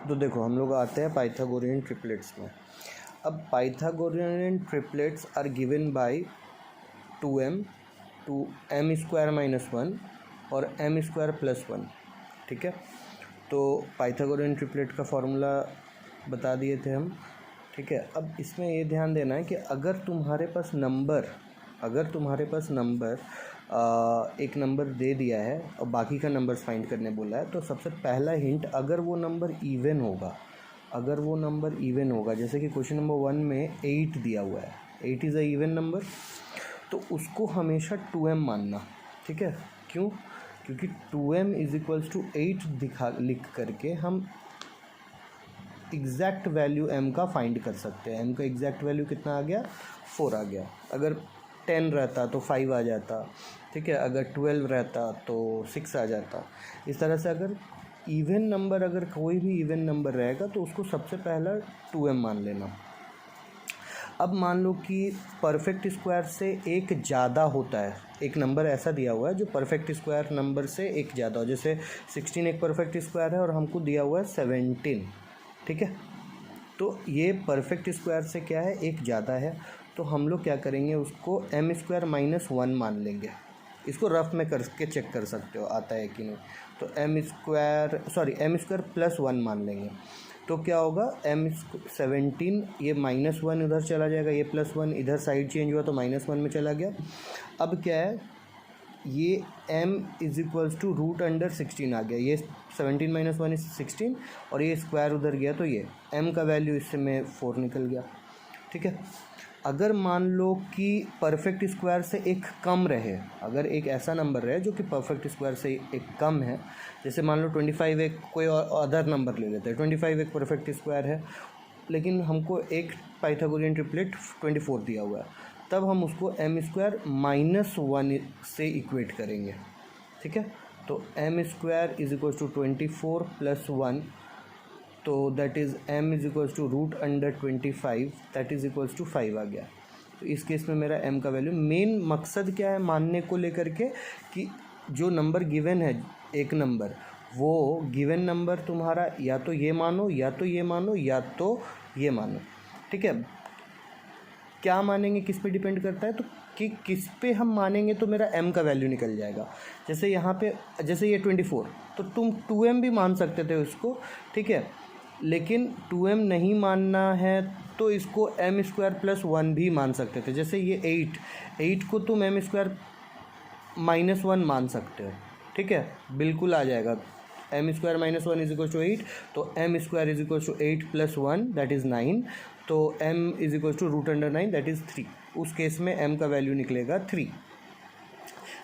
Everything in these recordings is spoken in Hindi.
तो देखो हम लोग आते हैं पाइथागोरियन ट्रिपलेट्स में। अब Pythagorean triplets are given by 2m to m square minus 1 और m स्क्वायर प्लस 1। ठीक है, तो पाइथागोरियन ट्रिपलेट का फॉर्मूला बता दिए थे हम। ठीक है, अब इसमें ये ध्यान देना है कि अगर तुम्हारे पास नंबर एक नंबर दे दिया है और बाकी का नंबर फाइंड करने बोला है, तो सबसे पहला हिंट, अगर वो नंबर इवन होगा, जैसे कि क्वेश्चन नंबर 1 में 8 दिया हुआ है, 8 इज़ अ इवन नंबर, तो उसको हमेशा 2m मानना। ठीक है, क्यों? क्योंकि 2m इज इक्वल्स टू 8 लिख करके हम एग्जैक्ट वैल्यू m का फाइंड कर सकते हैं। m का एग्जैक्ट वैल्यू कितना आ गया? 4 आ गया। अगर 10 रहता तो 5 आ जाता। ठीक है, अगर 12 रहता तो 6 आ जाता। इस तरह से अगर इवन नंबर, अगर कोई भी इवन नंबर रहेगा तो उसको सबसे पहला 2m मान लेना। अब मान लो कि परफेक्ट स्क्वायर से एक ज़्यादा होता है, एक नंबर ऐसा दिया हुआ है जो परफेक्ट स्क्वायर नंबर से एक ज़्यादा हो, जैसे 16 एक परफेक्ट स्क्वायर है और हमको दिया हुआ है 17। ठीक है, तो ये परफेक्ट स्क्वायर से क्या है, एक ज़्यादा है, तो हम लोग क्या करेंगे, उसको m स्क्वायर माइनस 1 मान लेंगे। इसको रफ में करके चेक कर सकते हो आता है कि नहीं। तो m स्क्वायर प्लस 1 मान लेंगे, तो क्या होगा, 17, ये माइनस 1 उधर चला जाएगा, ये प्लस 1 इधर साइड चेंज हुआ तो माइनस 1 में चला गया। अब क्या है, ये m is equals to root under 16 आ गया, ये 17 माइनस 1 इज 16 और ये स्क्वायर उधर गया तो ये m का वैल्यू इससे में 4 निकल गया। ठीक है, अगर मान लो कि परफेक्ट स्क्वायर से एक कम रहे, अगर एक ऐसा नंबर रहे जो कि परफेक्ट स्क्वायर से एक कम है, जैसे मान लो 25 एक कोई अदर नंबर ले लेते हैं, 25 एक परफेक्ट स्क्वायर है, लेकिन हमको एक पाइथागोरियन ट्रिपलेट 24 दिया हुआ है, तब हम उसको m स्क्वायर माइनस 1 से इक्वेट करेंगे। ठीक है, तो m square is equal to 24 plus 1, तो that is m is equals to root under 25, that is equals to 5 आ गया। तो इस केस में मेरा m का वैल्यू, मेन मकसद क्या है मानने को लेकर के, कि जो नंबर गिवन है एक नंबर, वो गिवन नंबर तुम्हारा या तो ये मानो या तो ये मानो या तो ये मानो। ठीक है, क्या मानेंगे किस पे डिपेंड करता है, तो कि किस पे हम मानेंगे तो मेरा m का वैल्यू निकल जाएगा। जैसे यहाँ पे, जैसे ये 24, तो तुम 2m भी मान सकते थे उसको। ठीक है, लेकिन 2m नहीं मानना है तो इसको m स्क्वायर प्लस 1 भी मान सकते थे। जैसे ये 8 को तुम m स्क्वायर माइनस 1 मान सकते हो। ठीक है, बिल्कुल आ जाएगा, m square minus 1 is equal to 8, तो m square is equal to 8 plus 1 that is 9, तो m is equal to root under 9 that is 3। उस केस में m का वैल्यू निकलेगा 3।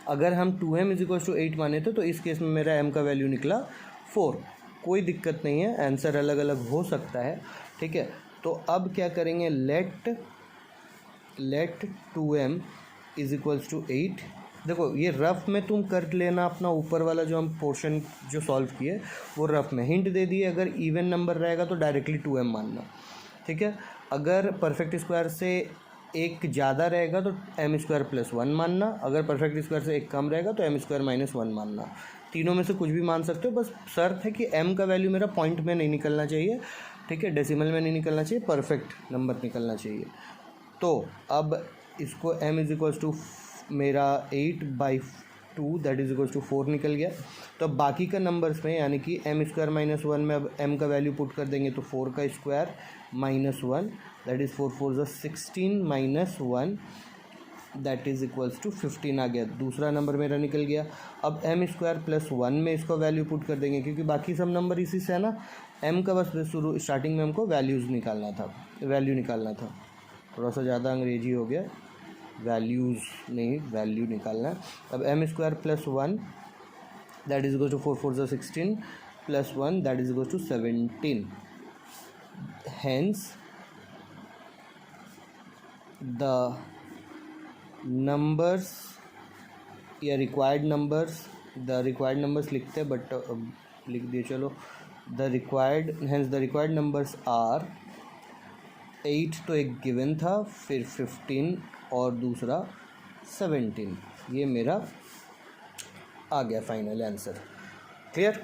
अगर हम 2m इज इक्वल टू 8 माने थे तो इस केस में मेरा m का वैल्यू निकला 4। कोई दिक्कत नहीं है, आंसर अलग अलग हो सकता है। ठीक है, तो अब क्या करेंगे, late 2m is equals to 8। देखो ये रफ में तुम कर लेना, अपना ऊपर वाला जो हम पोर्शन जो सॉल्व किए वो रफ में हिंट दे दिए। अगर इवन नंबर रहेगा तो डायरेक्टली 2m मानना। ठीक है, अगर परफेक्ट स्क्वायर से एक ज़्यादा रहेगा तो m स्क्वायर प्लस 1 मानना, अगर परफेक्ट स्क्वायर से एक कम रहेगा तो m स्क्वायर माइनस 1 मानना। तीनों में से कुछ भी मान सकते हो, बस शर्त है कि m का वैल्यू मेरा पॉइंट में नहीं निकलना चाहिए। ठीक है, डेसिमल में नहीं निकलना चाहिए, परफेक्ट नंबर निकलना चाहिए। तो अब इसको m इज इक्वल्स टू मेरा 8/2 दैट इज इक्वल्स टू 4 निकल गया। तो अब बाकी का नंबर्स में, यानी कि m स्क्वायर माइनस 1 में अब m का वैल्यू पुट कर देंगे तो 4 का square minus 1 that is 4 4 16 minus 1 that is equals to 15 आ गया। दूसरा नंबर मेरा निकल गया। अब m स्क्वायर प्लस 1 में इसको वैल्यू पुट कर देंगे, क्योंकि बाकी सब नंबर इसी से है ना। m का बस शुरू स्टार्टिंग में हमको वैल्यू निकालना था। थोड़ा सा ज़्यादा अंग्रेजी हो गया, वैल्यूज़ नहीं वैल्यू निकालना है। अब m square plus 1 that is equal to 4 4 16 plus 1 that is equal to 17। Hence the numbers या रिक्वायर्ड नंबर्स लिखते हैं, बट लिख दिए चलो। द रिक्वायर्ड नंबर्स आर 8 तो एक गिवन था, फिर 15 और दूसरा 17। ये मेरा आ गया फाइनल आंसर। क्लियर?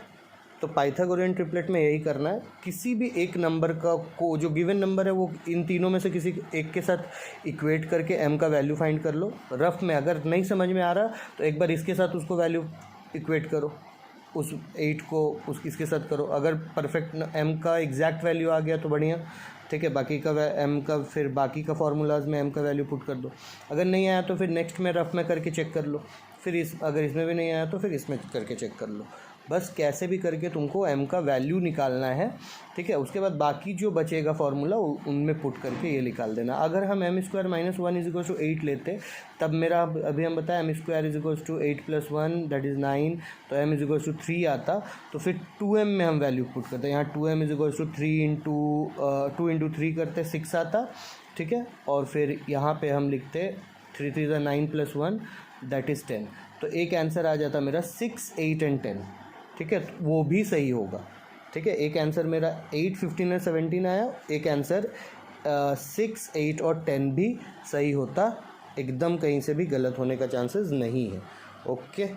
तो पाइथागोरियन ट्रिपलेट में यही करना है, किसी भी एक नंबर का को जो गिवन नंबर है वो इन तीनों में से किसी एक के साथ इक्वेट करके m का वैल्यू फाइंड कर लो रफ में। अगर नहीं समझ में आ रहा तो एक बार इसके साथ उसको वैल्यू इक्वेट करो, उस 8 को इसके साथ करो। अगर परफेक्ट m का एग्जैक्ट वैल्यू आ गया तो बढ़िया, ठीक है। बाकी का m का फिर बाकी का फार्मूलाज में m का वैल्यू पुट कर दो। अगर नहीं आया तो फिर नेक्स्ट में रफ में करके चेक कर लो, फिर अगर इसमें भी नहीं आया तो फिर इसमें करके चेक कर लो। बस कैसे भी करके तुमको m का वैल्यू निकालना है, ठीक है। उसके बाद बाकी जो बचेगा फार्मूला उनमें पुट करके ये निकाल देना। अगर हम m square minus 1 is equals to 8 लेते तब मेरा अभी हम बताया m square is equals to 8 plus 1 that is 9, तो m इज इक्वल्स टू 3 आता। तो फिर 2m में हम वैल्यू पुट करते हैं, यहाँ 2m is equals to 2 into 3 करते 6 आता, ठीक है। और फिर यहाँ पे हम लिखते 3 3 ज़ा 9 प्लस 1 दैट इज़ 10। तो एक आंसर आ जाता मेरा 6, 8 एंड 10, ठीक है। वो भी सही होगा, ठीक है। एक आंसर मेरा 8, 15 और 17 आया, एक आंसर 6, 8 और 10 भी सही होता। एकदम कहीं से भी गलत होने का चांसेस नहीं है। ओके।